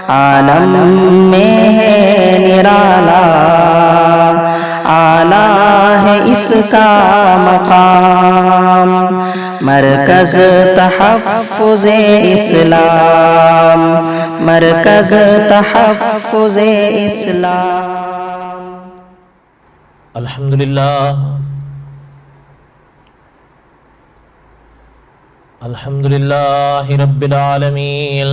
عالم میں ہے نرالا، اعلیٰ ہے اس کا مقام، مرکز تحفظ اسلام، مرکز تحفظ اسلام۔ الحمدللہ الحمدللہ رب العالمین،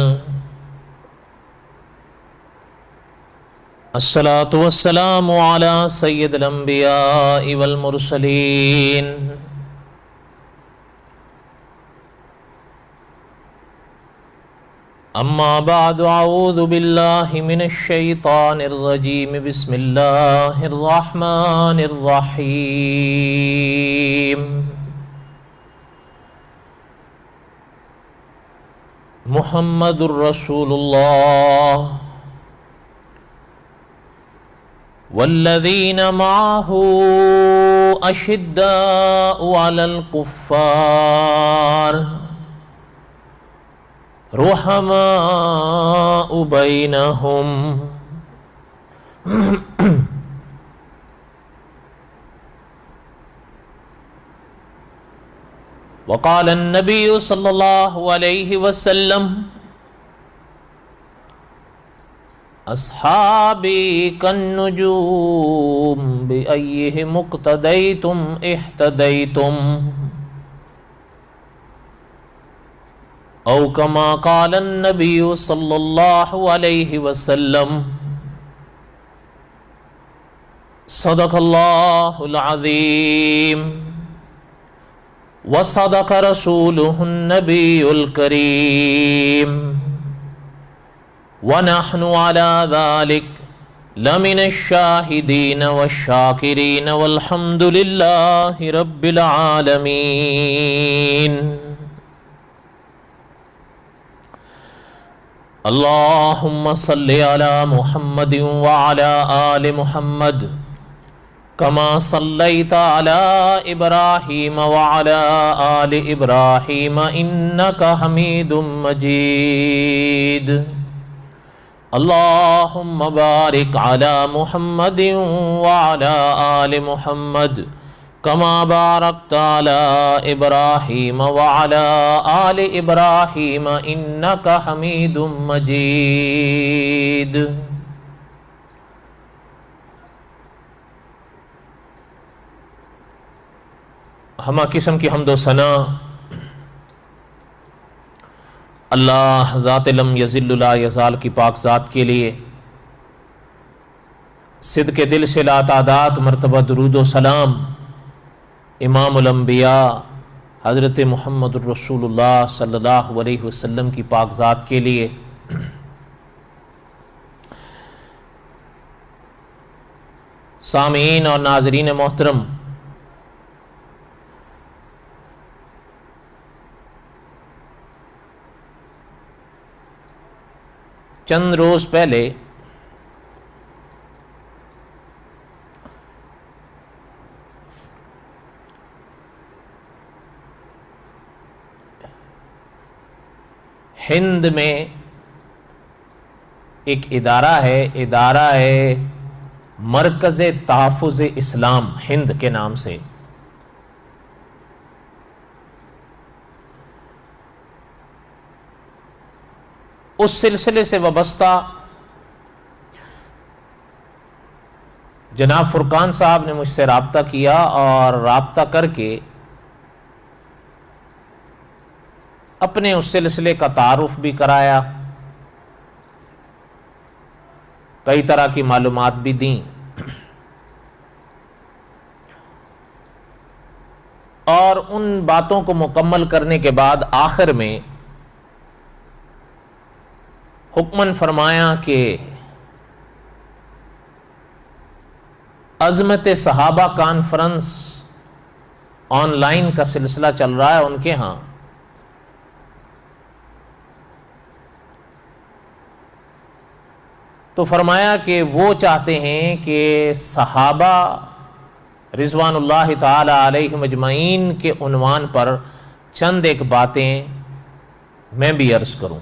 الصلاة والسلام علی سید الانبیاء والمرسلین، اما بعد، اعوذ باللہ من الشیطان الرجیم، بسم اللہ الرحمن الرحیم۔ محمد الرسول اللہ والذین معہ اشداء علی الکفار رحماء بینہم، وقال النبی صلی اللہ علیہ وسلم، اصحابی کالنجوم بأیہم اقتدیتم اہتدیتم، او کما قال النبی صلی اللہ علیہ وسلم، صدق اللہ العظیم وصدق رسولہ النبی الکریم، ونحن علی ذلک لمن الشاہدین والشاکرین والحمد للہ رب العالمین۔ اللہم صلی علی محمد وعلی آل محمد کما صلیت علی ابراہیم وعلی آل ابراہیم انک حمید مجید۔ اللہم بارک علی محمد وعلی آل محمد کما بارکت علی ابراہیم وعلی آل ابراہیم انک حمید مجید۔ ہمہ قسم کی حمد و ثنا اللہ ذات لم یزل لا یزال کی پاک ذات کے لیے، صدق دل سے لا تعداد مرتبہ درود و سلام امام الانبیاء حضرت محمد الرسول اللہ صلی اللہ علیہ وسلم کی پاک ذات کے لیے۔ سامعین اور ناظرین محترم، چند روز پہلے ہند میں ایک ادارہ ہے مرکز تحفظ اسلام ہند کے نام سے۔ اس سلسلے سے وابستہ جناب فرقان صاحب نے مجھ سے رابطہ کیا اور رابطہ کر کے اپنے اس سلسلے کا تعارف بھی کرایا، کئی طرح کی معلومات بھی دیں، اور ان باتوں کو مکمل کرنے کے بعد آخر میں حکمن فرمایا کہ عظمت صحابہ کانفرنس آن لائن کا سلسلہ چل رہا ہے ان کے ہاں، تو فرمایا کہ وہ چاہتے ہیں کہ صحابہ رضوان اللہ تعالی علیہم اجمعین کے عنوان پر چند ایک باتیں میں بھی عرض کروں۔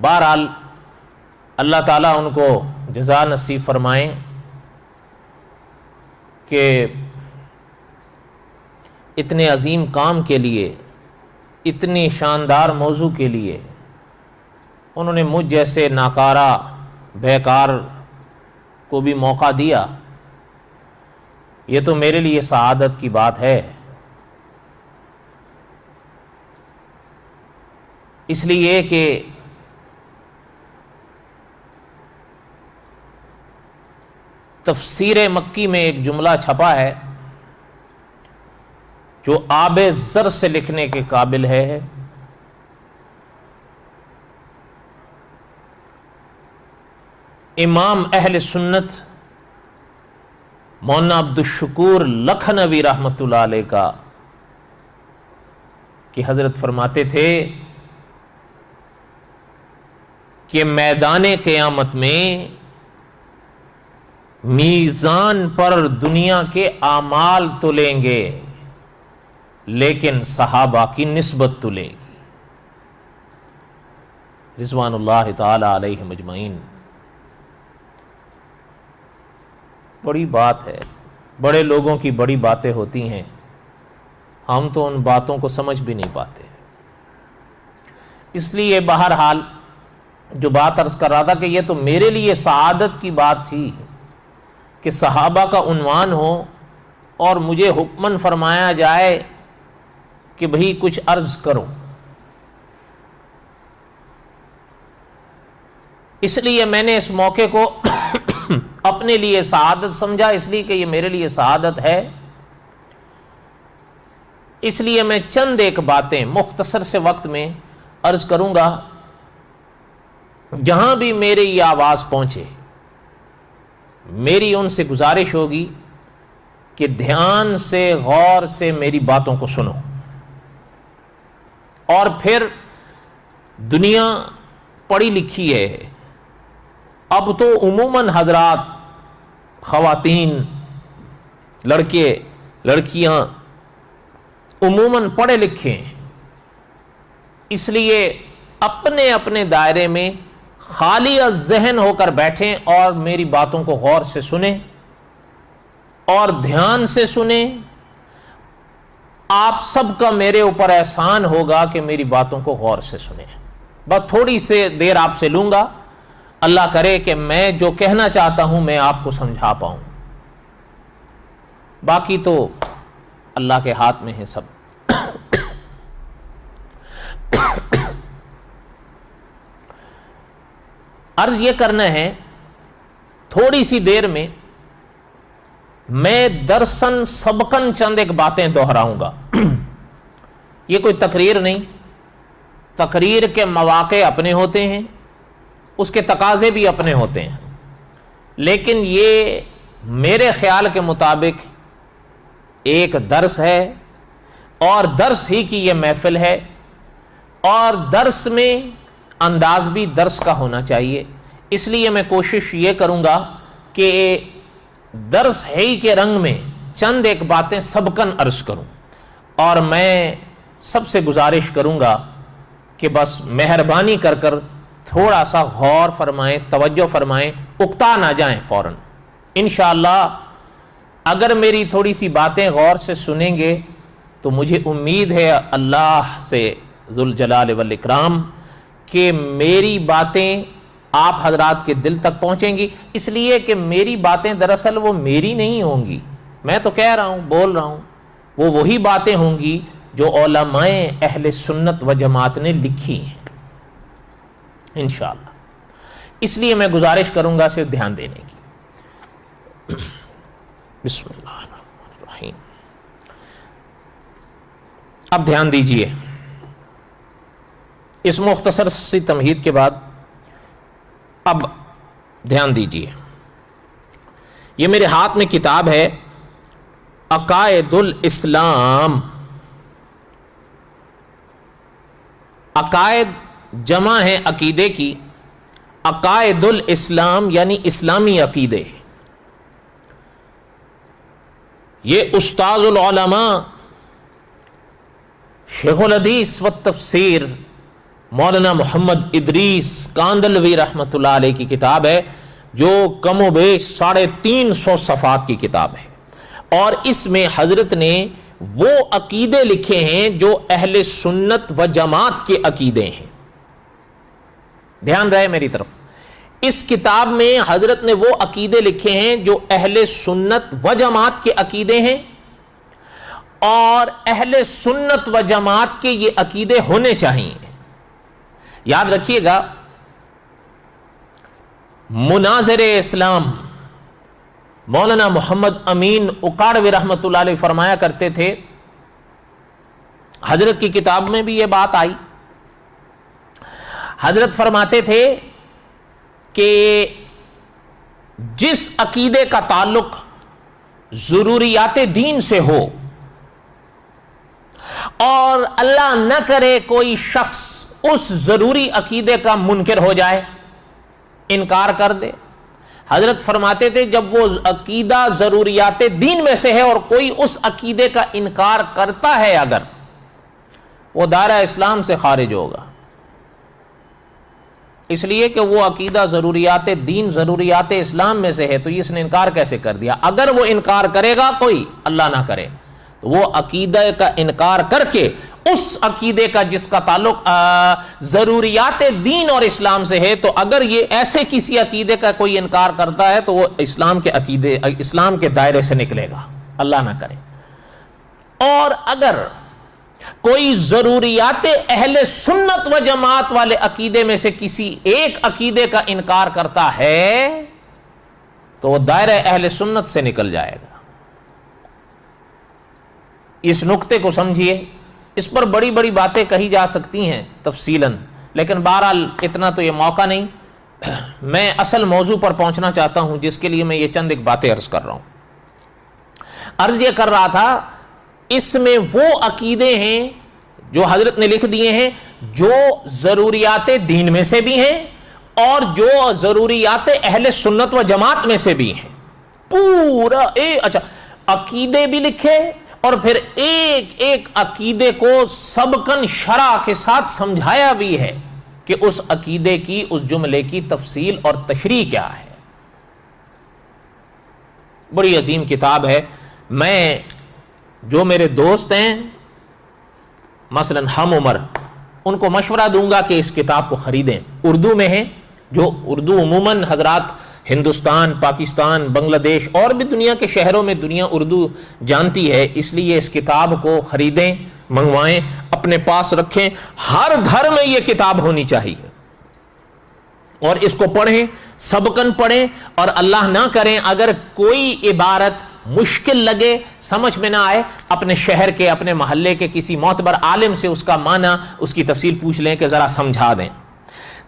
بہرحال اللہ تعالیٰ ان کو جزا نصیب فرمائیں کہ اتنے عظیم کام کے لیے، اتنی شاندار موضوع کے لیے انہوں نے مجھ جیسے ناکارہ بیکار کو بھی موقع دیا۔ یہ تو میرے لیے سعادت کی بات ہے، اس لیے کہ تفسیر مکی میں ایک جملہ چھپا ہے جو آب زر سے لکھنے کے قابل ہے۔ امام اہل سنت مولانا عبدالشکور لکھنوی رحمۃ اللہ علیہ کا کہ حضرت فرماتے تھے کہ میدان قیامت میں میزان پر دنیا کے اعمال تلیں گے لیکن صحابہ کی نسبت تلے گی، رضوان اللہ تعالی علیہم اجمعین۔ بڑی بات ہے، بڑے لوگوں کی بڑی باتیں ہوتی ہیں، ہم تو ان باتوں کو سمجھ بھی نہیں پاتے۔ اس لیے بہرحال جو بات عرض کر رہا تھا کہ یہ تو میرے لیے سعادت کی بات تھی کہ صحابہ کا عنوان ہو اور مجھے حکماً فرمایا جائے کہ بھئی کچھ عرض کرو۔ اس لیے میں نے اس موقع کو اپنے لیے سعادت سمجھا، اس لیے کہ یہ میرے لیے سعادت ہے۔ اس لیے میں چند ایک باتیں مختصر سے وقت میں عرض کروں گا، جہاں بھی میری یہ آواز پہنچے میری ان سے گزارش ہوگی کہ دھیان سے غور سے میری باتوں کو سنو، اور پھر دنیا پڑھی لکھی ہے، اب تو عموماً حضرات، خواتین، لڑکے لڑکیاں عموماً پڑھے لکھے ہیں، اس لیے اپنے اپنے دائرے میں خالی ذہن ہو کر بیٹھیں اور میری باتوں کو غور سے سنیں اور دھیان سے سنیں۔ آپ سب کا میرے اوپر احسان ہوگا کہ میری باتوں کو غور سے سنیں۔ بس تھوڑی سی دیر آپ سے لوں گا، اللہ کرے کہ میں جو کہنا چاہتا ہوں میں آپ کو سمجھا پاؤں، باقی تو اللہ کے ہاتھ میں ہے سب۔ عرض یہ کرنا ہے، تھوڑی سی دیر میں میں درسن سبقن چند ایک باتیں دہراؤں گا۔ یہ کوئی تقریر نہیں، تقریر کے مواقع اپنے ہوتے ہیں، اس کے تقاضے بھی اپنے ہوتے ہیں، لیکن یہ میرے خیال کے مطابق ایک درس ہے، اور درس ہی کی یہ محفل ہے، اور درس میں انداز بھی درس کا ہونا چاہیے۔ اس لیے میں کوشش یہ کروں گا کہ درس ہے ہی کے رنگ میں چند ایک باتیں سبقن عرض کروں، اور میں سب سے گزارش کروں گا کہ بس مہربانی کر کر تھوڑا سا غور فرمائیں، توجہ فرمائیں، اکتا نہ جائیں فوراً۔ انشاءاللہ اگر میری تھوڑی سی باتیں غور سے سنیں گے تو مجھے امید ہے اللہ سے ذوالجلال والاکرام کہ میری باتیں آپ حضرات کے دل تک پہنچیں گی، اس لیے کہ میری باتیں دراصل وہ میری نہیں ہوں گی، میں تو کہہ رہا ہوں، بول رہا ہوں، وہ وہی باتیں ہوں گی جو علماء اہل سنت و جماعت نے لکھی ہیں انشاءاللہ۔ اس لیے میں گزارش کروں گا صرف دھیان دینے کی۔ بسم اللہ الرحمن الرحیم۔ اب دھیان دیجئے، اس مختصر سی تمہید کے بعد اب دھیان دیجئے۔ یہ میرے ہاتھ میں کتاب ہے عقائد الاسلام۔ عقائد جمع ہے عقیدے کی، عقائد الاسلام یعنی اسلامی عقیدے۔ یہ استاذ العلماء شیخ الحدیث و تفسیر مولانا محمد ادریس کاندلوی رحمۃ اللہ علیہ کی کتاب ہے، جو کم و بیش 350 صفحات کی کتاب ہے، اور اس میں حضرت نے وہ عقیدے لکھے ہیں جو اہل سنت و جماعت کے عقیدے ہیں۔ دھیان رہے میری طرف، اس کتاب میں حضرت نے وہ عقیدے لکھے ہیں جو اہل سنت و جماعت کے عقیدے ہیں، اور اہل سنت و جماعت کے یہ عقیدے ہونے چاہیے۔ یاد رکھیے گا، مناظر اسلام مولانا محمد امین اکاڑوی رحمۃ اللہ علیہ فرمایا کرتے تھے، حضرت کی کتاب میں بھی یہ بات آئی، حضرت فرماتے تھے کہ جس عقیدے کا تعلق ضروریات دین سے ہو، اور اللہ نہ کرے کوئی شخص اس ضروری عقیدے کا منکر ہو جائے، انکار کر دے، حضرت فرماتے تھے جب وہ عقیدہ ضروریات دین میں سے ہے اور کوئی اس عقیدے کا انکار کرتا ہے، اگر وہ دائرہ اسلام سے خارج ہوگا، اس لیے کہ وہ عقیدہ ضروریات دین ضروریات اسلام میں سے ہے، تو اس نے انکار کیسے کر دیا؟ اگر وہ انکار کرے گا کوئی، اللہ نہ کرے، تو وہ عقیدہ کا انکار کر کے اس عقیدے کا جس کا تعلق ضروریات دین اور اسلام سے ہے، تو اگر یہ ایسے کسی عقیدے کا کوئی انکار کرتا ہے تو وہ اسلام کے عقیدے، اسلام کے دائرے سے نکلے گا، اللہ نہ کرے۔ اور اگر کوئی ضروریات اہل سنت و جماعت والے عقیدے میں سے کسی ایک عقیدے کا انکار کرتا ہے تو وہ دائرہ اہل سنت سے نکل جائے گا۔ اس نقطے کو سمجھیے، اس پر بڑی بڑی باتیں کہی جا سکتی ہیں تفصیلاً، لیکن بہرحال اتنا تو یہ موقع نہیں، میں اصل موضوع پر پہنچنا چاہتا ہوں، جس کے لیے میں یہ چند ایک باتیں عرض کر رہا ہوں۔ عرض یہ کر رہا تھا، اس میں وہ عقیدے ہیں جو حضرت نے لکھ دیے ہیں جو ضروریات دین میں سے بھی ہیں اور جو ضروریات اہل سنت و جماعت میں سے بھی ہیں، پورا اچھا عقیدے بھی لکھے اور پھر ایک ایک عقیدے کو سبقاً شرح کے ساتھ سمجھایا بھی ہے کہ اس عقیدے کی، اس جملے کی تفصیل اور تشریح کیا ہے۔ بڑی عظیم کتاب ہے۔ میں جو میرے دوست ہیں مثلا ہم عمر، ان کو مشورہ دوں گا کہ اس کتاب کو خریدیں، اردو میں ہے، جو اردو عموماً حضرات ہندوستان، پاکستان، بنگلہ دیش اور بھی دنیا کے شہروں میں دنیا اردو جانتی ہے، اس لیے اس کتاب کو خریدیں، منگوائیں، اپنے پاس رکھیں، ہر گھر میں یہ کتاب ہونی چاہیے، اور اس کو پڑھیں، سبقاً پڑھیں، اور اللہ نہ کریں اگر کوئی عبارت مشکل لگے، سمجھ میں نہ آئے، اپنے شہر کے، اپنے محلے کے کسی معتبر عالم سے اس کا معنی، اس کی تفصیل پوچھ لیں کہ ذرا سمجھا دیں۔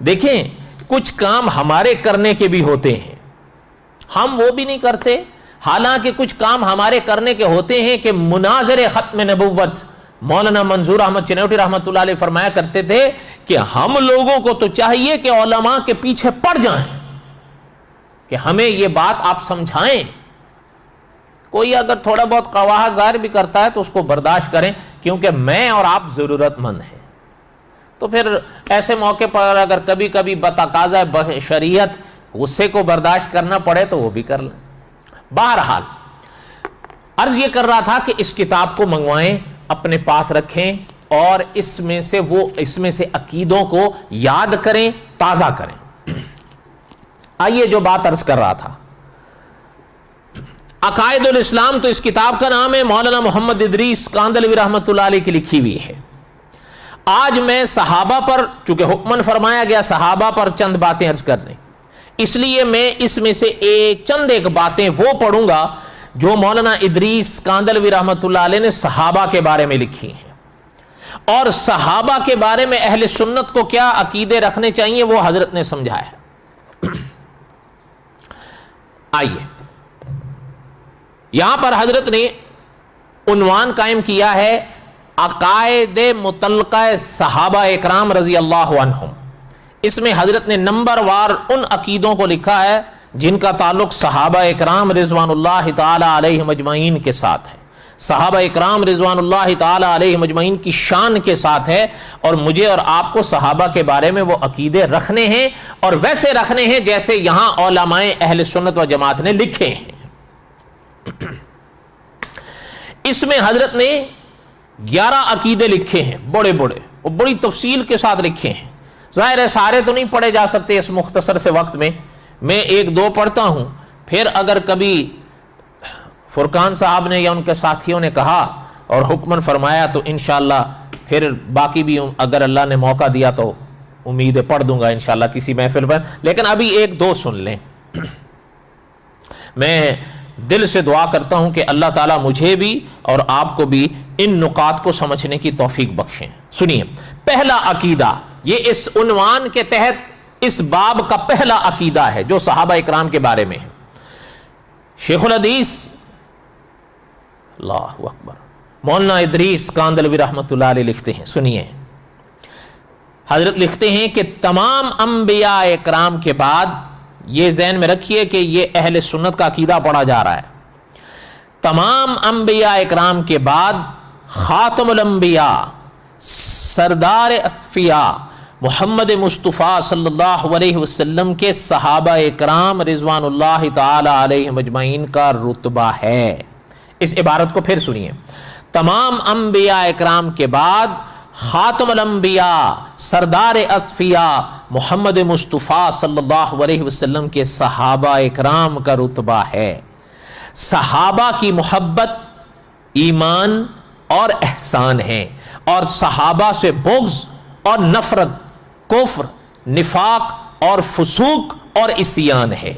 دیکھیں، کچھ کام ہمارے کرنے کے بھی ہوتے ہیں، ہم وہ بھی نہیں کرتے، حالانکہ کچھ کام ہمارے کرنے کے ہوتے ہیں کہ مناظر ختم نبوت مولانا منظور احمد چنوٹی رحمۃ اللہ علیہ فرمایا کرتے تھے کہ ہم لوگوں کو تو چاہیے کہ علماء کے پیچھے پڑ جائیں کہ ہمیں یہ بات آپ سمجھائیں۔ کوئی اگر تھوڑا بہت قواعد ظاہر بھی کرتا ہے تو اس کو برداشت کریں، کیونکہ میں اور آپ ضرورت مند ہیں۔ تو پھر ایسے موقع پر اگر کبھی کبھی بتقاضۂ شریعت غصے کو برداشت کرنا پڑے تو وہ بھی کر لیں۔ بہرحال عرض یہ کر رہا تھا کہ اس کتاب کو منگوائیں، اپنے پاس رکھیں، اور اس میں سے عقیدوں کو یاد کریں، تازہ کریں۔ آئیے جو بات عرض کر رہا تھا، عقائد الاسلام، تو اس کتاب کا نام ہے، مولانا محمد ادریس کاندلوی رحمۃ اللہ علیہ کی لکھی ہوئی ہے۔ آج میں صحابہ پر، چونکہ حکمن فرمایا گیا صحابہ پر چند باتیں عرض کر دیں، اس لیے میں اس میں سے چند ایک باتیں وہ پڑھوں گا جو مولانا ادریس کاندلوی رحمۃ اللہ علیہ نے صحابہ کے بارے میں لکھی ہیں، اور صحابہ کے بارے میں اہل سنت کو کیا عقیدے رکھنے چاہیے وہ حضرت نے سمجھایا ہے۔ آئیے، یہاں پر حضرت نے عنوان قائم کیا ہے عقائد متعلقہ صحابہ اکرام رضی اللہ عنہم۔ اس میں حضرت نے نمبر وار ان عقیدوں کو لکھا ہے جن کا تعلق صحابہ اکرام رضوان اللہ تعالی علیہم اجمعین کے ساتھ ہے۔ صحابہ اکرام رضوان اللہ تعالی علیہ مجمعین کی شان کے ساتھ ہے، اور مجھے اور آپ کو صحابہ کے بارے میں وہ عقیدے رکھنے ہیں، اور ویسے رکھنے ہیں جیسے یہاں علماء اہل سنت و جماعت نے لکھے ہیں۔ اس میں حضرت نے 11 عقیدے لکھے ہیں، بڑے بڑے اور بڑی تفصیل کے ساتھ لکھے ہیں۔ ظاہر ہے سارے تو نہیں پڑھے جا سکتے اس مختصر سے وقت میں ایک دو پڑھتا ہوں، پھر اگر کبھی فرقان صاحب نے یا ان کے ساتھیوں نے کہا اور حکمن فرمایا تو انشاءاللہ پھر باقی بھی اگر اللہ نے موقع دیا تو امید پڑھ دوں گا انشاءاللہ کسی محفل پر، لیکن ابھی ایک دو سن لیں۔ میں دل سے دعا کرتا ہوں کہ اللہ تعالیٰ مجھے بھی اور آپ کو بھی ان نکات کو سمجھنے کی توفیق بخشیں۔ سنیے، پہلا عقیدہ، یہ اس عنوان کے تحت اس باب کا پہلا عقیدہ ہے جو صحابہ اکرام کے بارے میں ہے۔ شیخ الحدیث اللہ اکبر مولانا ادریس کاندلوی رحمۃ اللہ علیہ لکھتے ہیں، سنیے، حضرت لکھتے ہیں کہ تمام انبیاء اکرام کے بعد، یہ ذہن میں رکھیے کہ یہ اہل سنت کا عقیدہ پڑھا جا رہا ہے، تمام انبیاء اکرام کے بعد خاتم الانبیاء سردار اصفیاء محمد مصطفیٰ صلی اللہ علیہ وسلم کے صحابہ اکرام رضوان اللہ تعالی علیہ مجمعین کا رتبہ ہے۔ اس عبارت کو پھر سنیے، تمام انبیاء اکرام کے بعد خاتم الانبیاء سردار اصفیاء محمد مصطفیٰ صلی اللہ علیہ وسلم کے صحابہ اکرام کا رتبہ ہے۔ صحابہ کی محبت ایمان اور احسان ہے، اور صحابہ سے بغض اور نفرت کفر، نفاق اور فسوق اور عصیان ہے۔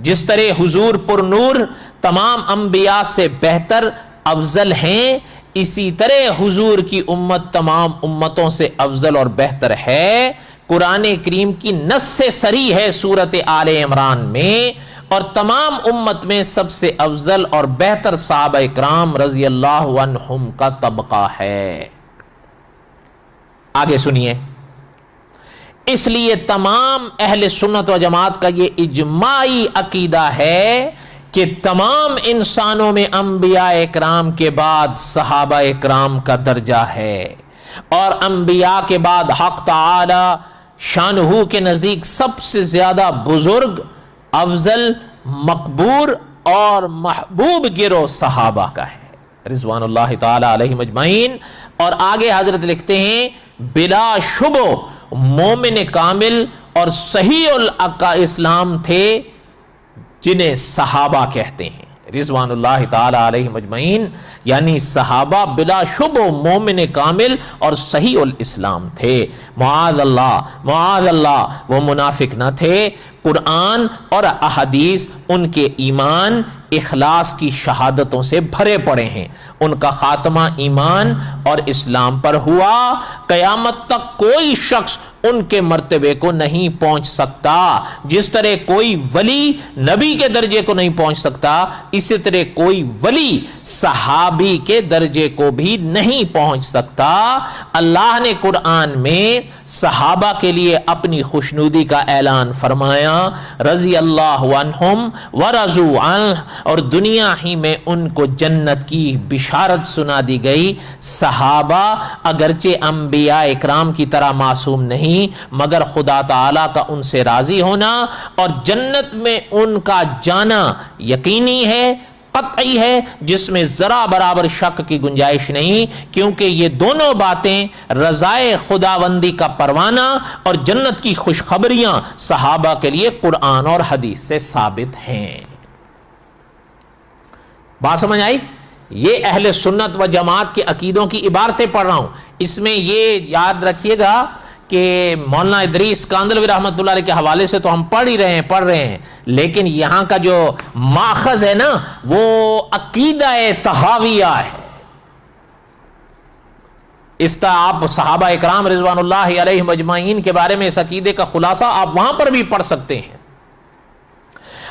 جس طرح حضور پر نور تمام انبیاء سے بہتر افضل ہیں، اسی طرح حضور کی امت تمام امتوں سے افضل اور بہتر ہے۔ قرآن کریم کی نص سے صریح ہے سورۃ آل عمران میں، اور تمام امت میں سب سے افضل اور بہتر صحابہ اکرام رضی اللہ عنہم کا طبقہ ہے۔ آگے سنیے، اس لیے تمام اہل سنت و جماعت کا یہ اجماعی عقیدہ ہے کہ تمام انسانوں میں انبیاء اکرام کے بعد صحابہ اکرام کا درجہ ہے، اور انبیاء کے بعد حق تعالی شانہ کے نزدیک سب سے زیادہ بزرگ، افضل، مقبول اور محبوب گروہ صحابہ کا ہے رضوان اللہ تعالی علیہ مجمعین۔ اور آگے حضرت لکھتے ہیں، بلا شبہ مومن کامل اور صحیح الاسلام تھے جنہیں صحابہ کہتے ہیں رضوان اللہ تعالی علیہ مجمعین، یعنی صحابہ بلا شبہ مومن کامل اور صحیح الاسلام تھے۔ معاذ اللہ وہ منافق نہ تھے۔ قرآن اور احادیث ان کے ایمان اخلاص کی شہادتوں سے بھرے پڑے ہیں۔ ان کا خاتمہ ایمان اور اسلام پر ہوا۔ قیامت تک کوئی شخص ان کے مرتبے کو نہیں پہنچ سکتا۔ جس طرح کوئی ولی نبی کے درجے کو نہیں پہنچ سکتا، اسی طرح کوئی ولی صحابی کے درجے کو بھی نہیں پہنچ سکتا۔ اللہ نے قرآن میں صحابہ کے لیے اپنی خوشنودی کا اعلان فرمایا، رضی اللہ عنہم ورضوا عنہ، اور دنیا ہی میں ان کو جنت کی بشارت سنا دی گئی۔ صحابہ اگرچہ انبیاء اکرام کی طرح معصوم نہیں، مگر خدا تعالیٰ کا ان سے راضی ہونا اور جنت میں ان کا جانا یقینی ہے، قطعی ہے، جس میں ذرا برابر شک کی گنجائش نہیں، کیونکہ یہ دونوں باتیں رضائے خداوندی کا پروانہ اور جنت کی خوشخبریاں صحابہ کے لیے قرآن اور حدیث سے ثابت ہیں۔ بات سمجھ آئی؟ یہ اہل سنت و جماعت کے عقیدوں کی عبارتیں پڑھ رہا ہوں۔ اس میں یہ یاد رکھیے گا کہ مولانا ادریس کاندلوی رحمۃ اللہ علیہ کے حوالے سے تو ہم پڑھ رہے ہیں، لیکن یہاں کا جو ماخذ ہے نا وہ عقیدہ طحاویہ ہے۔ اس طرح آپ صحابہ اکرام رضوان اللہ علیہ مجمعین کے بارے میں اس عقیدے کا خلاصہ آپ وہاں پر بھی پڑھ سکتے ہیں۔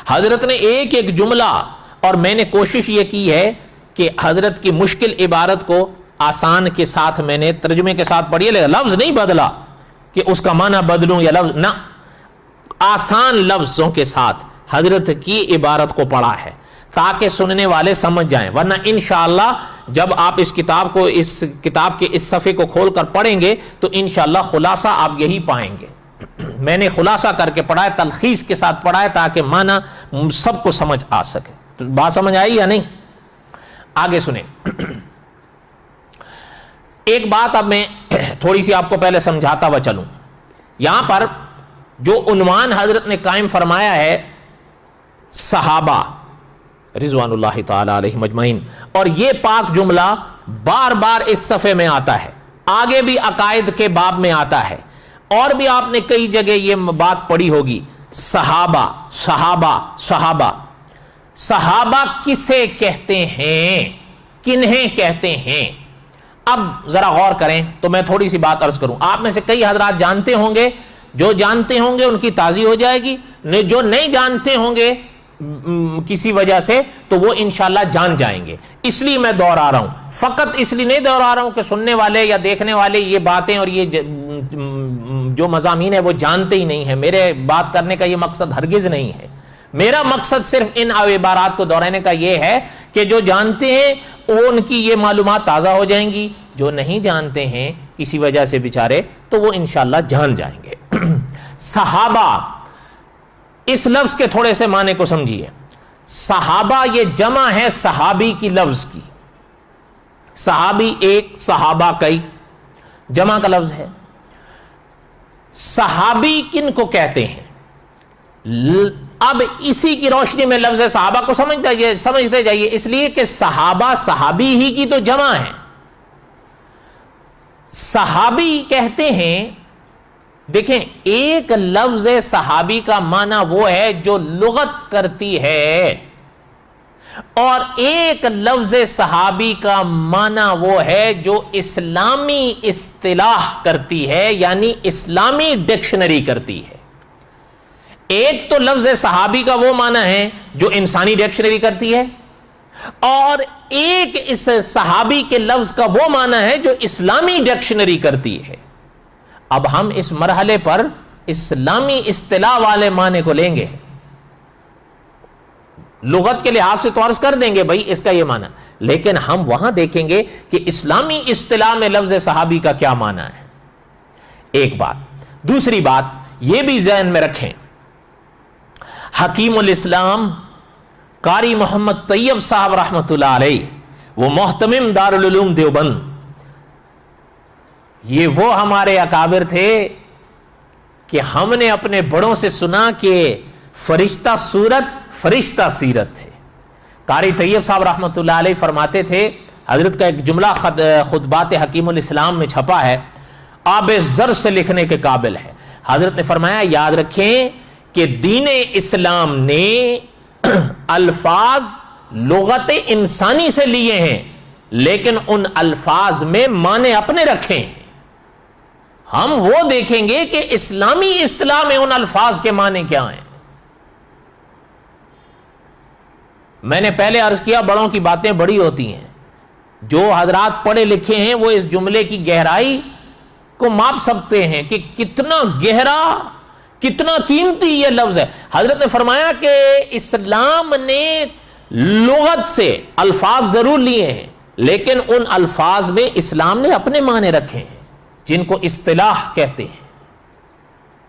حضرت نے ایک ایک جملہ، اور میں نے کوشش یہ کی ہے کہ حضرت کی مشکل عبارت کو آسان کے ساتھ میں نے ترجمے کے ساتھ پڑھی، لیکن لفظ نہیں بدلا کہ اس کا معنی بدلوں یا لفظ نہ، آسان لفظوں کے ساتھ حضرت کی عبارت کو پڑھا ہے تاکہ سننے والے سمجھ جائیں، ورنہ انشاءاللہ جب آپ اس کتاب کے اس صفحے کو کھول کر پڑھیں گے تو انشاءاللہ خلاصہ آپ یہی پائیں گے. میں نے خلاصہ کر کے پڑھا ہے, تلخیص کے ساتھ پڑھا ہے, تاکہ معنی سب کو سمجھ آ سکے. بات سمجھ آئی یا نہیں؟ آگے سنیں. ایک بات اب میں تھوڑی سی آپ کو پہلے سمجھاتا ہوا چلوں. یہاں پر جو عنوان حضرت نے قائم فرمایا ہے صحابہ رضوان اللہ تعالی علیہم اجمعین, اور یہ پاک جملہ بار بار اس صفحے میں آتا ہے, آگے بھی عقائد کے باب میں آتا ہے, اور بھی آپ نے کئی جگہ یہ بات پڑھی ہوگی. صحابہ صحابہ صحابہ صحابہ کسے کہتے ہیں, کنہیں کہتے ہیں؟ اب ذرا غور کریں تو میں تھوڑی سی بات عرض کروں. آپ میں سے کئی حضرات جانتے ہوں گے, جو جانتے ہوں گے ان کی تازی ہو جائے گی, جو نہیں جانتے ہوں گے کسی وجہ سے تو وہ انشاءاللہ جان جائیں گے. اس لیے میں دہرا رہا ہوں, فقط اس لیے نہیں دہرا رہا ہوں کہ سننے والے یا دیکھنے والے یہ باتیں اور یہ جو مضامین ہے وہ جانتے ہی نہیں ہیں. میرے بات کرنے کا یہ مقصد ہرگز نہیں ہے. میرا مقصد صرف ان عبارات کو دہرانے کا یہ ہے کہ جو جانتے ہیں ان کی یہ معلومات تازہ ہو جائیں گی, جو نہیں جانتے ہیں کسی وجہ سے بیچارے تو وہ انشاءاللہ جان جائیں گے. صحابہ, اس لفظ کے تھوڑے سے معنی کو سمجھیے. صحابہ یہ جمع ہے صحابی کی لفظ کی. صحابی ایک, صحابہ کئی, جمع کا لفظ ہے. صحابی کن کو کہتے ہیں؟ اب اسی کی روشنی میں لفظ صحابہ کو سمجھتے جائیے, اس لیے کہ صحابہ صحابی ہی کی تو جمع ہے. صحابی کہتے ہیں, دیکھیں ایک لفظ صحابی کا معنی وہ ہے جو لغت کرتی ہے, اور ایک لفظ صحابی کا معنی وہ ہے جو اسلامی اصطلاح کرتی ہے, یعنی اسلامی ڈکشنری کرتی ہے. ایک تو لفظ صحابی کا وہ معنی ہے جو انسانی ڈکشنری کرتی ہے, اور ایک اس صحابی کے لفظ کا وہ معنی ہے جو اسلامی ڈکشنری کرتی ہے. اب ہم اس مرحلے پر اسلامی اصطلاح والے معنی کو لیں گے. لغت کے لحاظ سے تو عرض کر دیں گے بھائی اس کا یہ معنی, لیکن ہم وہاں دیکھیں گے کہ اسلامی اصطلاح میں لفظ صحابی کا کیا معنی ہے. ایک بات. دوسری بات یہ بھی ذہن میں رکھیں, حکیم الاسلام قاری محمد طیب صاحب رحمۃ اللہ علیہ, وہ محتمم دارالعلوم دیوبند, یہ وہ ہمارے اکابر تھے کہ ہم نے اپنے بڑوں سے سنا کہ فرشتہ صورت فرشتہ سیرت ہے. قاری طیب صاحب رحمۃ اللہ علیہ فرماتے تھے, حضرت کا ایک جملہ خطبات حکیم الاسلام میں چھپا ہے, آب زر سے لکھنے کے قابل ہے. حضرت نے فرمایا یاد رکھیں کہ دین اسلام نے الفاظ لغت انسانی سے لیے ہیں, لیکن ان الفاظ میں معنی اپنے رکھے ہیں. ہم وہ دیکھیں گے کہ اسلامی اصطلاح میں ان الفاظ کے معنی کیا ہیں. میں نے پہلے عرض کیا بڑوں کی باتیں بڑی ہوتی ہیں. جو حضرات پڑھے لکھے ہیں وہ اس جملے کی گہرائی کو ماپ سکتے ہیں کہ کتنا گہرا, کتنا قیمتی یہ لفظ ہے. حضرت نے فرمایا کہ اسلام نے لغت سے الفاظ ضرور لیے ہیں, لیکن ان الفاظ میں اسلام نے اپنے معنی رکھے ہیں جن کو اصطلاح کہتے ہیں.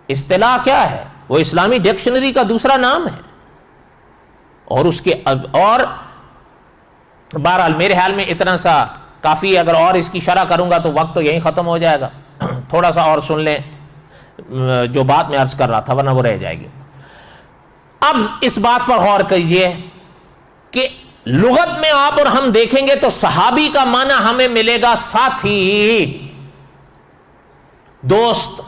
اصطلاح کیا ہے؟ وہ اسلامی ڈکشنری کا دوسرا نام ہے. اور اس کے اور بہرحال میرے خیال میں اتنا سا کافی, اگر اور اس کی شرح کروں گا تو وقت تو یہیں ختم ہو جائے گا. تھوڑا سا اور سن لیں جو بات میں عرض کر رہا تھا, ورنہ وہ رہ جائے گی. اب اس بات پر غور کیجئے کہ لغت میں آپ اور ہم دیکھیں گے تو صحابی کا معنی ہمیں ملے گا ساتھی, دوست.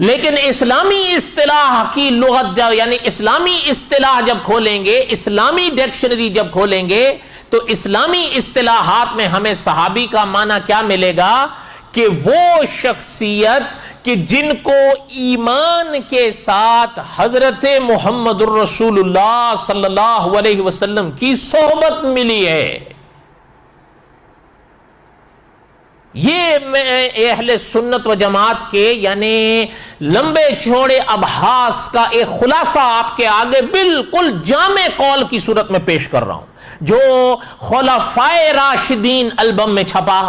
لیکن اسلامی اصطلاح کی لغت یعنی اسلامی اصطلاح جب کھولیں گے, اسلامی ڈکشنری جب کھولیں گے تو اسلامی اصطلاحات میں ہمیں صحابی کا معنی کیا ملے گا کہ وہ شخصیت کہ جن کو ایمان کے ساتھ حضرت محمد الرسول اللہ صلی اللہ علیہ وسلم کی صحبت ملی ہے. یہ میں اہل سنت و جماعت کے یعنی لمبے چوڑے ابحاث کا ایک خلاصہ آپ کے آگے بالکل جامع قول کی صورت میں پیش کر رہا ہوں. جو خلفائے راشدین البم میں چھپا،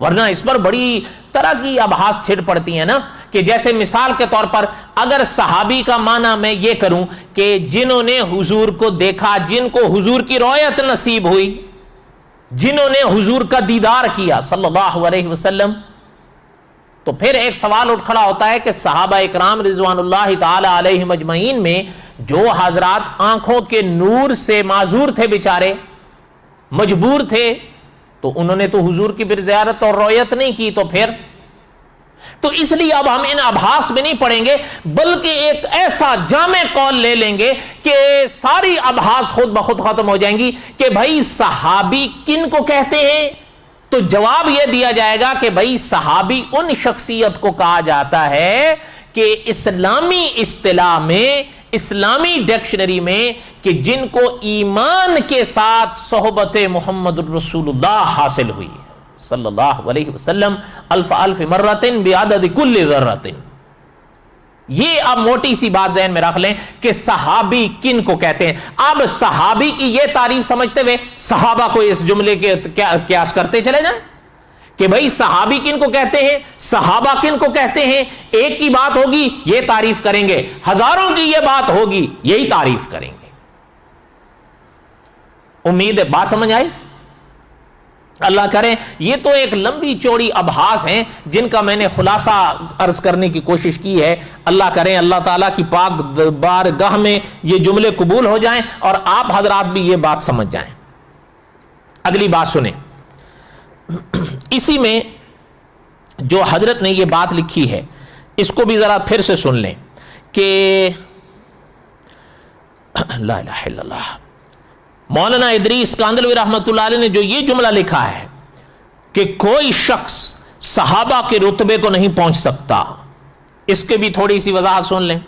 ورنہ اس پر بڑی طرح کی ابحاث چھڑ پڑتی ہیں نا، کہ جیسے مثال کے طور پر اگر صحابی کا معنی میں یہ کروں کہ جنہوں نے حضور کو دیکھا، جن کو حضور کی رؤیت نصیب ہوئی، جنہوں نے حضور کا دیدار کیا صلی اللہ علیہ وسلم، تو پھر ایک سوال اٹھ کھڑا ہوتا ہے کہ صحابہ اکرام رضوان اللہ تعالی علیہم اجمعین میں جو حضرات آنکھوں کے نور سے معذور تھے، بیچارے مجبور تھے، تو انہوں نے تو حضور کی پھر زیارت اور رؤیت نہیں کی، تو پھر تو اس لیے اب ہم ان ابحاث میں نہیں پڑھیں گے، بلکہ ایک ایسا جامع قول لے لیں گے کہ ساری ابحاث خود بخود ختم ہو جائیں گی کہ بھائی صحابی کن کو کہتے ہیں؟ تو جواب یہ دیا جائے گا کہ بھائی صحابی ان شخصیت کو کہا جاتا ہے کہ اسلامی اصطلاح میں، اسلامی ڈکشنری میں، کہ جن کو ایمان کے ساتھ صحبت محمد الرسول اللہ حاصل ہوئی ہے صلی اللہ علیہ وسلم الف الف مرتن بعدد کل ذرتن۔ یہ اب موٹی سی بات ذہن میں رکھ لیں کہ صحابی کن کو کہتے ہیں۔ اب صحابی کی یہ تعریف سمجھتے ہوئے صحابہ کو اس جملے کے قیاس کرتے چلے جائیں کہ بھائی صحابی کن کو کہتے ہیں، صحابہ کن کو کہتے ہیں، ایک کی بات ہوگی یہ تعریف کریں گے، ہزاروں کی یہ بات ہوگی یہی تعریف کریں گے۔ امید ہے بات سمجھ آئی؟ اللہ کرے، یہ تو ایک لمبی چوڑی ابحاث ہیں جن کا میں نے خلاصہ عرض کرنے کی کوشش کی ہے۔ اللہ کریں اللہ تعالیٰ کی پاک بارگاہ میں یہ جملے قبول ہو جائیں اور آپ حضرات بھی یہ بات سمجھ جائیں۔ اگلی بات سنیں، اسی میں جو حضرت نے یہ بات لکھی ہے اس کو بھی ذرا پھر سے سن لیں کہ لا الہ الا اللہ، مولانا ادریس کاندھلوی رحمۃ اللہ علیہ نے جو یہ جملہ لکھا ہے کہ کوئی شخص صحابہ کے رتبے کو نہیں پہنچ سکتا، اس کے بھی تھوڑی سی وضاحت سن لیں۔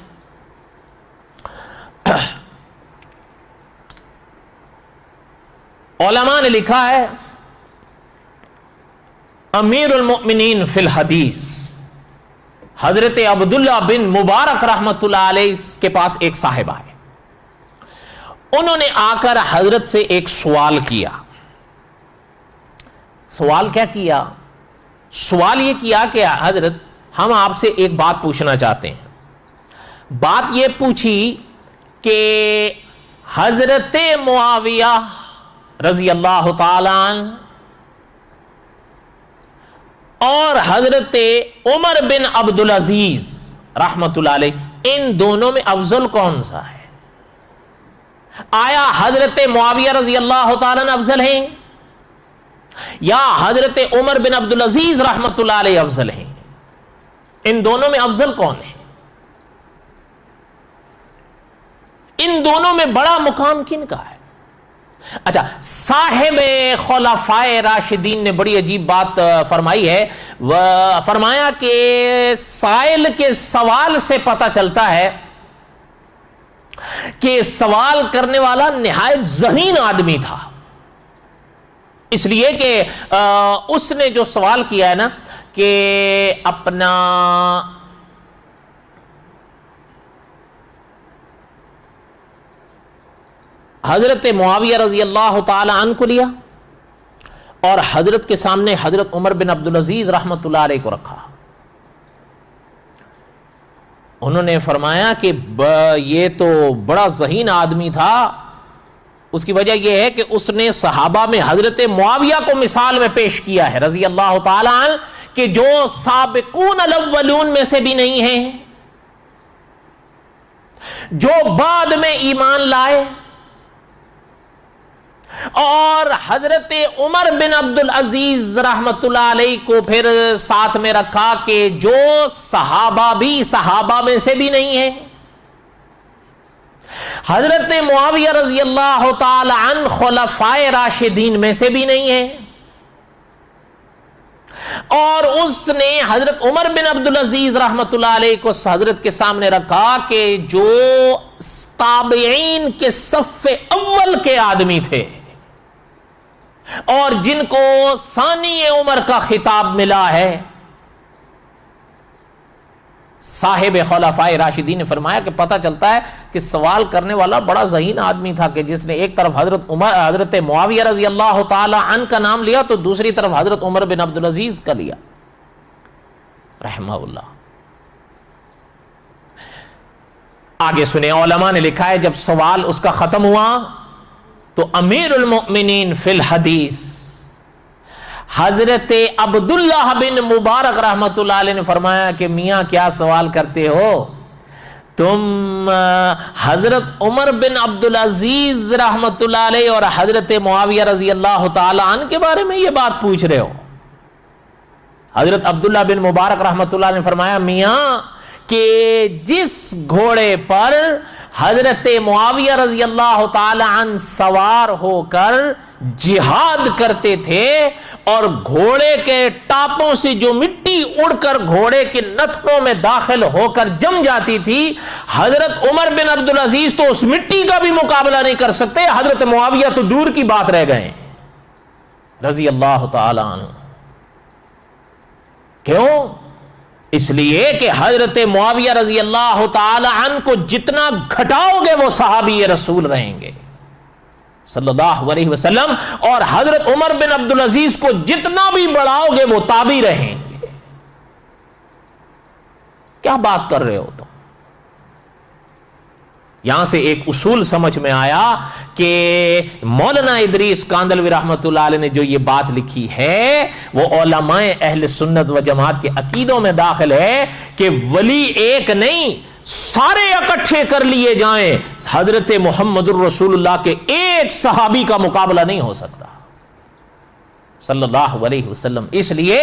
علماء نے لکھا ہے امیر المؤمنین فی الحدیث حضرت عبداللہ بن مبارک رحمۃ اللہ علیہ کے پاس ایک صاحب آئے، انہوں نے آ کر حضرت سے ایک سوال کیا۔ سوال کیا کیا؟ سوال یہ کیا کہ حضرت ہم آپ سے ایک بات پوچھنا چاہتے ہیں۔ بات یہ پوچھی کہ حضرت معاویہ رضی اللہ تعالیٰ عنہ اور حضرت عمر بن عبدالعزیز رحمت اللہ علیہ، ان دونوں میں افضل کون سا ہے؟ آیا حضرت معاویہ رضی اللہ تعالیٰ عنہ افضل ہیں یا حضرت عمر بن عبدالعزیز رحمت اللہ علیہ افضل ہیں؟ ان دونوں میں افضل کون ہے؟ ان دونوں میں بڑا مقام کن کا ہے؟ اچھا، صاحب خلفائے راشدین نے بڑی عجیب بات فرمائی ہے، فرمایا کہ سائل کے سوال سے پتہ چلتا ہے کہ سوال کرنے والا نہایت ذہین آدمی تھا، اس لیے کہ اس نے جو سوال کیا ہے نا کہ اپنا حضرت معاویہ رضی اللہ تعالی عنہ کو لیا اور حضرت کے سامنے حضرت عمر بن عبدالعزیز رحمت اللہ علیہ کو رکھا۔ انہوں نے فرمایا کہ یہ تو بڑا ذہین آدمی تھا، اس کی وجہ یہ ہے کہ اس نے صحابہ میں حضرت معاویہ کو مثال میں پیش کیا ہے رضی اللہ تعالی عنہ کہ جو سابقون الاولون میں سے بھی نہیں ہیں، جو بعد میں ایمان لائے، اور حضرت عمر بن عبدالعزیز رحمت اللہ علیہ کو پھر ساتھ میں رکھا کہ جو صحابہ بھی صحابہ میں سے بھی نہیں ہیں، حضرت معاویہ رضی اللہ تعالی عنہ خلفائے راشدین میں سے بھی نہیں ہیں، اور اس نے حضرت عمر بن عبدالعزیز رحمت اللہ علیہ کو حضرت کے سامنے رکھا کہ جو تابعین کے صف اول کے آدمی تھے اور جن کو ثانی عمر کا خطاب ملا ہے، صاحب خلفائے راشدین نے فرمایا کہ پتہ چلتا ہے کہ سوال کرنے والا بڑا ذہین آدمی تھا کہ جس نے ایک طرف حضرت معاویہ رضی اللہ تعالی عنہ کا نام لیا تو دوسری طرف حضرت عمر بن عبدالعزیز کا لیا رحمہ اللہ. آگے سنیں، علماء نے لکھا ہے جب سوال اس کا ختم ہوا تو امیر المؤمنین فی الحدیث حضرت عبداللہ بن مبارک رحمت اللہ علیہ نے فرمایا کہ میاں کیا سوال کرتے ہو تم؟ حضرت عمر بن عبدالعزیز رحمت اللہ علیہ اور حضرت معاویہ رضی اللہ تعالی عنہ کے بارے میں یہ بات پوچھ رہے ہو. حضرت عبداللہ بن مبارک رحمت اللہ علیہ نے فرمایا میاں کہ جس گھوڑے پر حضرت معاویہ رضی اللہ تعالی عنہ سوار ہو کر جہاد کرتے تھے اور گھوڑے کے ٹاپوں سے جو مٹی اڑ کر گھوڑے کے نتنوں میں داخل ہو کر جم جاتی تھی، حضرت عمر بن عبدالعزیز تو اس مٹی کا بھی مقابلہ نہیں کر سکتے، حضرت معاویہ تو دور کی بات رہ گئے رضی اللہ تعالی عنہ. کیوں؟ اس لیے کہ حضرت معاویہ رضی اللہ تعالی عنہ کو جتنا گھٹاؤ گے وہ صحابی رسول رہیں گے صلی اللہ علیہ وسلم، اور حضرت عمر بن عبدالعزیز کو جتنا بھی بڑھاؤ گے وہ تابعی رہیں گے. کیا بات کر رہے ہو تم؟ یہاں سے ایک اصول سمجھ میں آیا کہ مولانا ادریس کاندلوی رحمت اللہ علیہ نے جو یہ بات لکھی ہے وہ علماء اہل سنت و جماعت کے عقیدوں میں داخل ہے کہ ولی ایک نہیں، سارے اکٹھے کر لیے جائیں، حضرت محمد الرسول اللہ کے ایک صحابی کا مقابلہ نہیں ہو سکتا صلی اللہ علیہ وسلم. اس لیے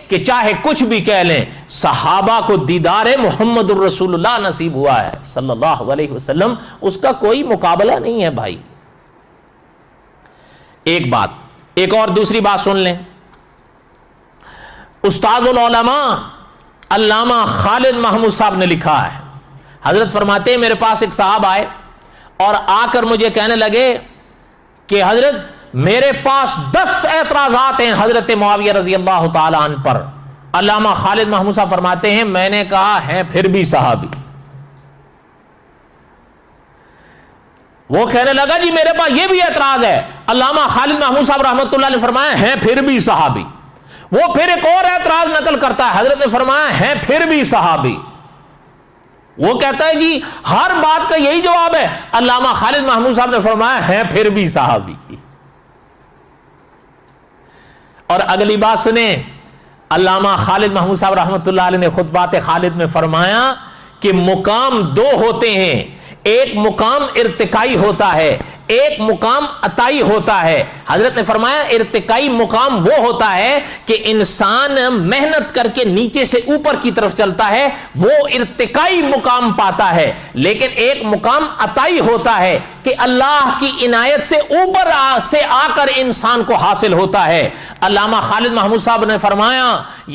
کہ چاہے کچھ بھی کہہ لیں، صحابہ کو دیدار محمد الرسول اللہ نصیب ہوا ہے صلی اللہ علیہ وسلم، اس کا کوئی مقابلہ نہیں ہے بھائی. ایک بات، ایک اور دوسری بات سن لیں. استاد العلماء علامہ خالد محمود صاحب نے لکھا ہے، حضرت فرماتے ہیں میرے پاس ایک صاحب آئے اور آ کر مجھے کہنے لگے کہ حضرت میرے پاس 10 اعتراضات ہیں حضرت معاویہ رضی اللہ تعالی عنہ پر. علامہ خالد محمود صاحب فرماتے ہیں میں نے کہا ہیں پھر بھی صحابی. وہ کہنے لگا جی میرے پاس یہ بھی اعتراض ہے. علامہ خالد محمود صاحب رحمۃ اللہ علیہ فرمایا ہیں پھر بھی صحابی. وہ پھر ایک اور اعتراض نقل کرتا ہے، حضرت نے فرمایا ہیں پھر بھی صحابی. وہ کہتا ہے جی ہر بات کا یہی جواب ہے. علامہ خالد محمود صاحب نے فرمایا ہیں پھر بھی صحابی. اور اگلی بات سنیں، علامہ خالد محمود صاحب رحمۃ اللہ علیہ نے خطبات خالد میں فرمایا کہ مقام دو ہوتے ہیں، ایک مقام ارتقائی ہوتا ہے، ایک مقام عطائی ہوتا ہے. حضرت نے فرمایا ارتقائی مقام وہ ہوتا ہے کہ انسان محنت کر کے نیچے سے اوپر کی طرف چلتا ہے، وہ ارتقائی مقام پاتا ہے. لیکن ایک مقام عطائی ہوتا ہے کہ اللہ کی عنایت سے اوپر سے آ کر انسان کو حاصل ہوتا ہے. علامہ خالد محمود صاحب نے فرمایا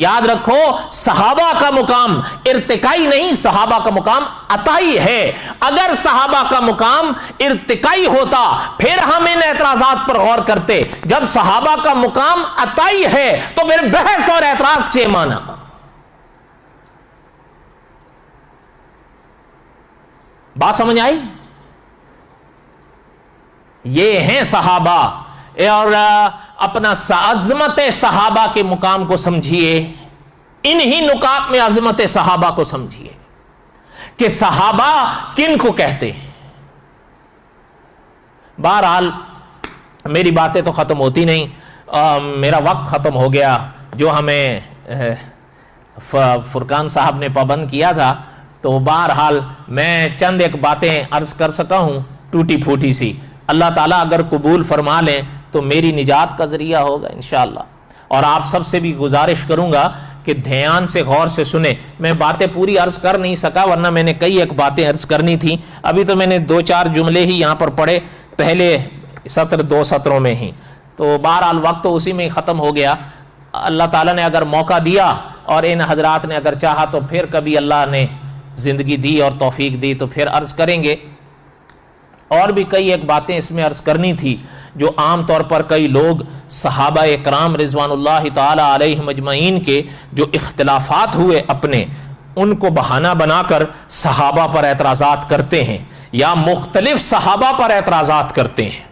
یاد رکھو صحابہ کا مقام ارتقائی نہیں، صحابہ کا مقام عطائی ہے. اگر صحابہ کا مقام ارتقائی ہوتا پھر ہم ان اعتراضات پر غور کرتے. جب صحابہ کا مقام عطائی ہے تو پھر بحث اور اعتراض چے مانا. بات سمجھ آئی؟ یہ ہیں صحابہ، اور اپنا عظمت صحابہ کے مقام کو سمجھیے. انہی نکات میں عظمت صحابہ کو سمجھیے کہ صحابہ کن کو کہتے ہیں. بہرحال میری باتیں تو ختم ہوتی نہیں، میرا وقت ختم ہو گیا. جو ہمیں فرقان صاحب نے پابند کیا تھا تو بہرحال میں چند ایک باتیں عرض کر سکا ہوں ٹوٹی پھوٹی سی. اللہ تعالیٰ اگر قبول فرما لیں تو میری نجات کا ذریعہ ہوگا انشاءاللہ. اور آپ سب سے بھی گزارش کروں گا کہ دھیان سے غور سے سنیں. میں باتیں پوری عرض کر نہیں سکا ورنہ میں نے کئی ایک باتیں عرض کرنی تھی. ابھی تو میں نے 2-4 جملے ہی یہاں پر پڑھے پہلے سطر 2 سطروں میں ہی. تو بہرحال وقت تو اسی میں ہی ختم ہو گیا. اللہ تعالیٰ نے اگر موقع دیا اور ان حضرات نے اگر چاہا تو پھر کبھی اللہ نے زندگی دی اور توفیق دی تو پھر عرض کریں گے. اور بھی کئی ایک باتیں اس میں عرض کرنی تھی جو عام طور پر کئی لوگ صحابہ اکرام رضوان اللہ تعالی علیہم اجمعین کے جو اختلافات ہوئے اپنے ان کو بہانہ بنا کر صحابہ پر اعتراضات کرتے ہیں یا مختلف صحابہ پر اعتراضات کرتے ہیں.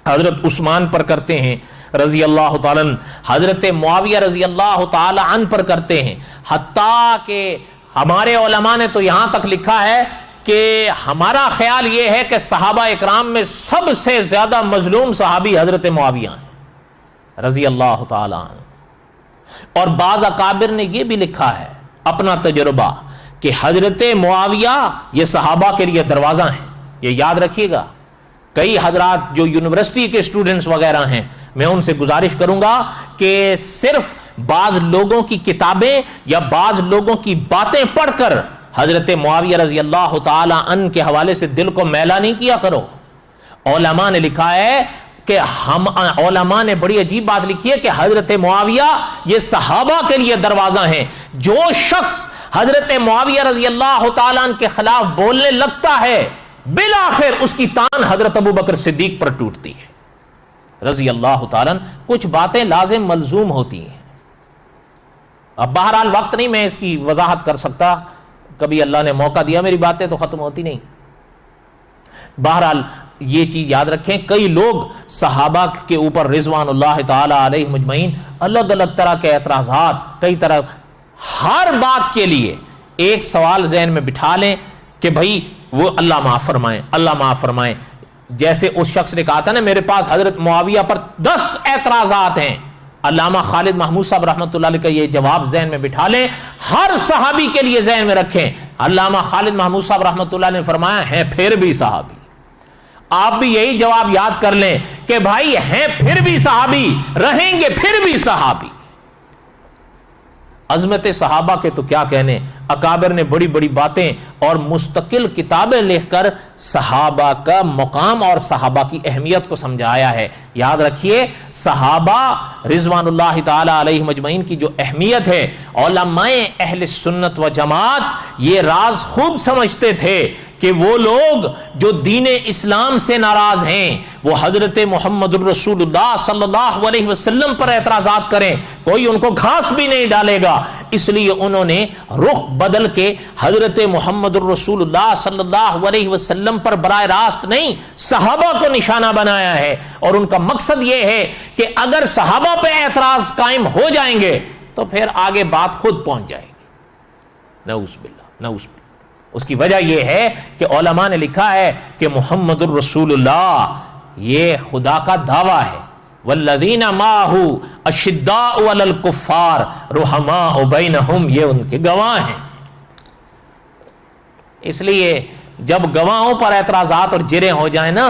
حضرت عثمان پر کرتے ہیں رضی اللہ تعالیٰ عنہ، حضرت معاویہ رضی اللہ تعالیٰ عنہ پر کرتے ہیں، حتیٰ کہ ہمارے علماء نے تو یہاں تک لکھا ہے کہ ہمارا خیال یہ ہے کہ صحابہ اکرام میں سب سے زیادہ مظلوم صحابی حضرت معاویہ ہیں رضی اللہ تعالیٰ عنہ. اور بعض اکابر نے یہ بھی لکھا ہے اپنا تجربہ کہ حضرت معاویہ یہ صحابہ کے لیے دروازہ ہیں. یہ یاد رکھیے گا. کئی حضرات جو یونیورسٹی کے اسٹوڈنٹس وغیرہ ہیں، میں ان سے گزارش کروں گا کہ صرف بعض لوگوں کی کتابیں یا بعض لوگوں کی باتیں پڑھ کر حضرت معاویہ رضی اللہ تعالی عنہ کے حوالے سے دل کو میلا نہیں کیا کرو. علماء نے لکھا ہے کہ علماء نے بڑی عجیب بات لکھی ہے کہ حضرت معاویہ یہ صحابہ کے لیے دروازہ ہیں. جو شخص حضرت معاویہ رضی اللہ تعالیٰ عنہ کے خلاف بولنے لگتا ہے بالآخر اس کی تان حضرت ابو بکر صدیق پر ٹوٹتی ہے رضی اللہ تعالیٰ عنہ. کچھ باتیں لازم ملزوم ہوتی ہیں. اب بہرحال وقت نہیں میں اس کی وضاحت کر سکتا، کبھی اللہ نے موقع دیا میری باتیں تو ختم ہوتی نہیں. بہرحال یہ چیز یاد رکھیں، کئی لوگ صحابہ کے اوپر رضوان اللہ تعالی علیہ مجمعین الگ الگ طرح کے اعتراضات، کئی طرح، ہر بات کے لیے ایک سوال ذہن میں بٹھا لیں کہ بھائی وہ اللہ معاف فرمائیں، اللہ معاف فرمائیں. جیسے اس شخص نے کہا تھا نا میرے پاس حضرت معاویہ پر 10 اعتراضات ہیں. علامہ خالد محمود صاحب رحمۃ اللہ علیہ کا یہ جواب ذہن میں بٹھا لیں، ہر صحابی کے لیے ذہن میں رکھیں. علامہ خالد محمود صاحب رحمۃ اللہ علیہ نے فرمایا ہیں پھر بھی صحابی. آپ بھی یہی جواب یاد کر لیں کہ بھائی ہیں پھر بھی صحابی، رہیں گے پھر بھی صحابی. عظمت صحابہ کے تو کیا کہنے، اکابر نے بڑی بڑی باتیں اور مستقل کتابیں لکھ کر صحابہ کا مقام اور صحابہ کی اہمیت کو سمجھایا ہے. یاد رکھیے صحابہ رضوان اللہ تعالی علیہ مجمعین کی جو اہمیت ہے، علماء اہل سنت و جماعت یہ راز خوب سمجھتے تھے کہ وہ لوگ جو دین اسلام سے ناراض ہیں وہ حضرت محمد الرسول اللہ صلی اللہ علیہ وسلم پر اعتراضات کریں، کوئی ان کو گھاس بھی نہیں ڈالے گا. اس لیے انہوں نے رخ بدل کے حضرت محمد الرسول اللہ صلی اللہ علیہ وسلم پر براہ راست نہیں صحابہ کو نشانہ بنایا ہے. اور ان کا مقصد یہ ہے کہ اگر صحابہ پہ اعتراض قائم ہو جائیں گے تو پھر آگے بات خود پہنچ جائے گی. نعوذ باللہ، نعوذ باللہ. اس کی وجہ یہ ہے کہ علماء نے لکھا ہے کہ محمد الرسول اللہ یہ خدا کا دعویٰ ہے. والذین معہ اشداء علی الکفار رحماء بینہم، یہ ان کے گواہ ہیں. اس لیے جب گواہوں پر اعتراضات اور جریں ہو جائیں نا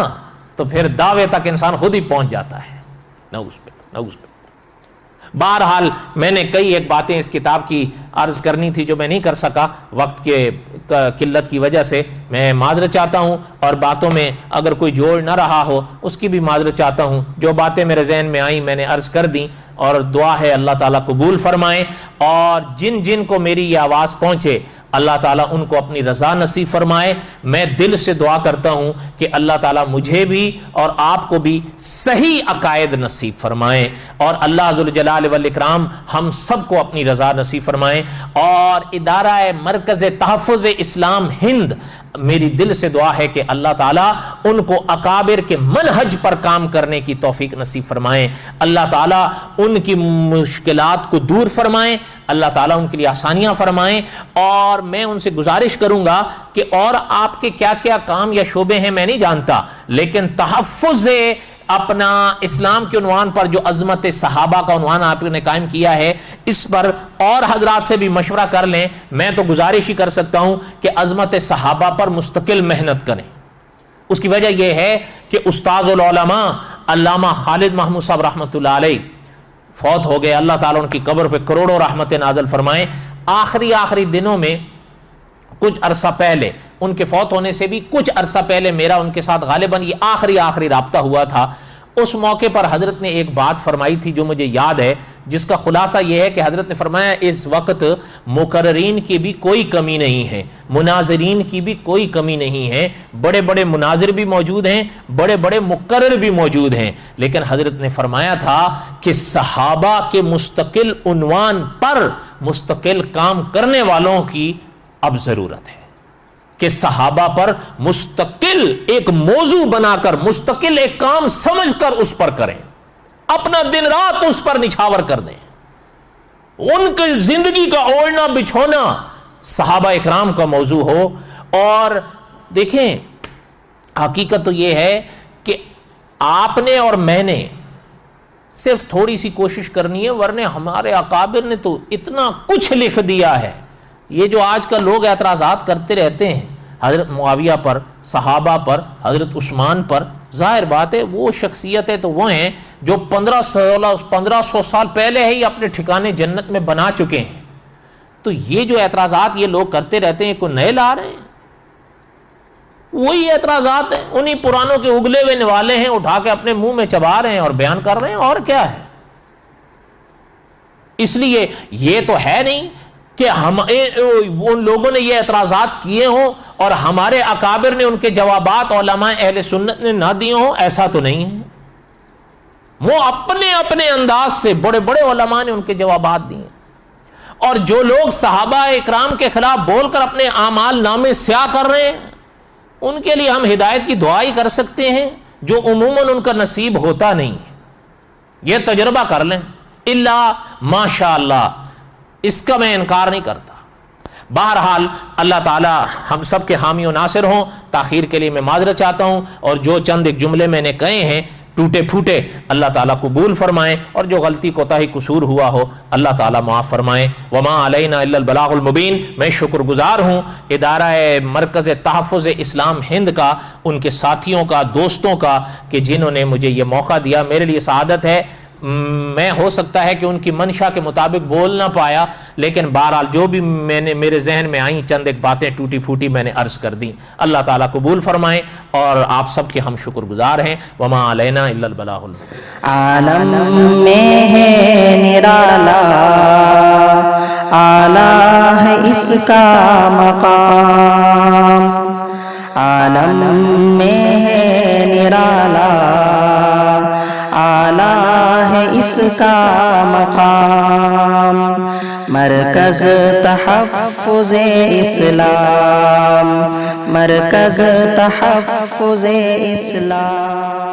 تو پھر دعوے تک انسان خود ہی پہنچ جاتا ہے. نعوذ باللہ، نعوذ باللہ. بہرحال میں نے کئی ایک باتیں اس کتاب کی عرض کرنی تھی جو میں نہیں کر سکا وقت کے قلت کی وجہ سے. میں معذرت چاہتا ہوں اور باتوں میں اگر کوئی جوڑ نہ رہا ہو اس کی بھی معذرت چاہتا ہوں. جو باتیں میرے ذہن میں آئیں میں نے عرض کر دیں اور دعا ہے اللہ تعالیٰ قبول فرمائیں. اور جن جن کو میری یہ آواز پہنچے اللہ تعالیٰ ان کو اپنی رضا نصیب فرمائے. میں دل سے دعا کرتا ہوں کہ اللہ تعالیٰ مجھے بھی اور آپ کو بھی صحیح عقائد نصیب فرمائے اور اللہ ذوالجلال والاکرام ہم سب کو اپنی رضا نصیب فرمائے. اور ادارہ مرکز تحفظ اسلام ہند میری دل سے دعا ہے کہ اللہ تعالیٰ ان کو اکابر کے منہج پر کام کرنے کی توفیق نصیب فرمائیں. اللہ تعالیٰ ان کی مشکلات کو دور فرمائیں، اللہ تعالیٰ ان کے لیے آسانیاں فرمائیں. اور میں ان سے گزارش کروں گا کہ اور آپ کے کیا کیا کام یا شعبے ہیں میں نہیں جانتا، لیکن تحفظ اپنا اسلام کے عنوان پر جو عظمت صحابہ کا عنوان آپ نے قائم کیا ہے اس پر اور حضرات سے بھی مشورہ کر لیں. میں تو گزارش ہی کر سکتا ہوں کہ عظمت صحابہ پر مستقل محنت کریں. اس کی وجہ یہ ہے کہ استاذ العلماء علامہ خالد محمود صاحب رحمۃ اللہ علیہ فوت ہو گئے. اللہ تعالیٰ ان کی قبر پہ کروڑوں رحمت نازل فرمائیں. آخری دنوں میں کچھ عرصہ پہلے ان کے فوت ہونے سے بھی کچھ عرصہ پہلے میرا ان کے ساتھ غالباً یہ آخری رابطہ ہوا تھا. اس موقع پر حضرت نے ایک بات فرمائی تھی جو مجھے یاد ہے، جس کا خلاصہ یہ ہے کہ حضرت نے فرمایا اس وقت مقررین کی بھی کوئی کمی نہیں ہے، مناظرین کی بھی کوئی کمی نہیں ہے. بڑے بڑے مناظر بھی موجود ہیں، بڑے بڑے مقرر بھی موجود ہیں، لیکن حضرت نے فرمایا تھا کہ صحابہ کے مستقل عنوان پر مستقل کام کرنے والوں کی اب ضرورت ہے کہ صحابہ پر مستقل ایک موضوع بنا کر مستقل ایک کام سمجھ کر اس پر کریں، اپنا دن رات اس پر نچھاور کر دیں، ان کی زندگی کا اوڑھنا بچھونا صحابہ اکرام کا موضوع ہو۔ اور دیکھیں حقیقت تو یہ ہے کہ آپ نے اور میں نے صرف تھوڑی سی کوشش کرنی ہے، ورنہ ہمارے اکابر نے تو اتنا کچھ لکھ دیا ہے۔ یہ جو آج کل لوگ اعتراضات کرتے رہتے ہیں حضرت معاویہ پر، صحابہ پر، حضرت عثمان پر، ظاہر بات ہے وہ شخصیتیں تو وہ ہیں جو 1500 سال پہلے ہی اپنے ٹھکانے جنت میں بنا چکے ہیں۔ تو یہ جو اعتراضات یہ لوگ کرتے رہتے ہیں کوئی نئے لا رہے ہیں؟ وہی اعتراضات ہیں، انہی پرانوں کے اگلے ہوئے نوالے ہیں، اٹھا کے اپنے منہ میں چبا رہے ہیں اور بیان کر رہے ہیں، اور کیا ہے۔ اس لیے یہ تو ہے نہیں کہ ان لوگوں نے یہ اعتراضات کیے ہوں اور ہمارے اکابر نے ان کے جوابات علماء اہل سنت نے نہ دیے ہوں، ایسا تو نہیں ہے۔ وہ اپنے اپنے انداز سے بڑے بڑے علماء نے ان کے جوابات دیے، اور جو لوگ صحابہ اکرام کے خلاف بول کر اپنے اعمال نامے سیاہ کر رہے ہیں ان کے لیے ہم ہدایت کی دعا ہی کر سکتے ہیں، جو عموماً ان کا نصیب ہوتا نہیں ہے۔ یہ تجربہ کر لیں، الا ماشاء اللہ، اس کا میں انکار نہیں کرتا۔ بہرحال اللہ تعالی ہم سب کے حامی و ناصر ہوں۔ تاخیر کے لیے میں معذرت چاہتا ہوں، اور جو چند ایک جملے میں نے کہے ہیں ٹوٹے پھوٹے، اللہ تعالیٰ قبول فرمائیں، اور جو غلطی کوتاہی قصور ہوا ہو اللہ تعالیٰ معاف فرمائیں۔ وما علینا الا البلاغ المبین۔ میں شکر گزار ہوں ادارہ مرکز تحفظ اسلام ہند کا، ان کے ساتھیوں کا، دوستوں کا، کہ جنہوں نے مجھے یہ موقع دیا۔ میرے لیے سعادت ہے، میں ہو سکتا ہے کہ ان کی منشا کے مطابق بول نہ پایا، لیکن بہرحال جو بھی میرے ذہن میں آئیں چند ایک باتیں ٹوٹی پھوٹی میں نے عرض کر دیں۔ اللہ تعالیٰ قبول فرمائیں، اور آپ سب کے ہم شکر گزار ہیں۔ وما علینا الا البلاغ المبین۔ عالم میں ہے نرالا، اعلیٰ ہے اس کا مقام، عالم میں ہے نرالا، اعلیٰ ہے اس کا مقام، مرکز تحفظ اسلام، مرکز تحفظ اسلام۔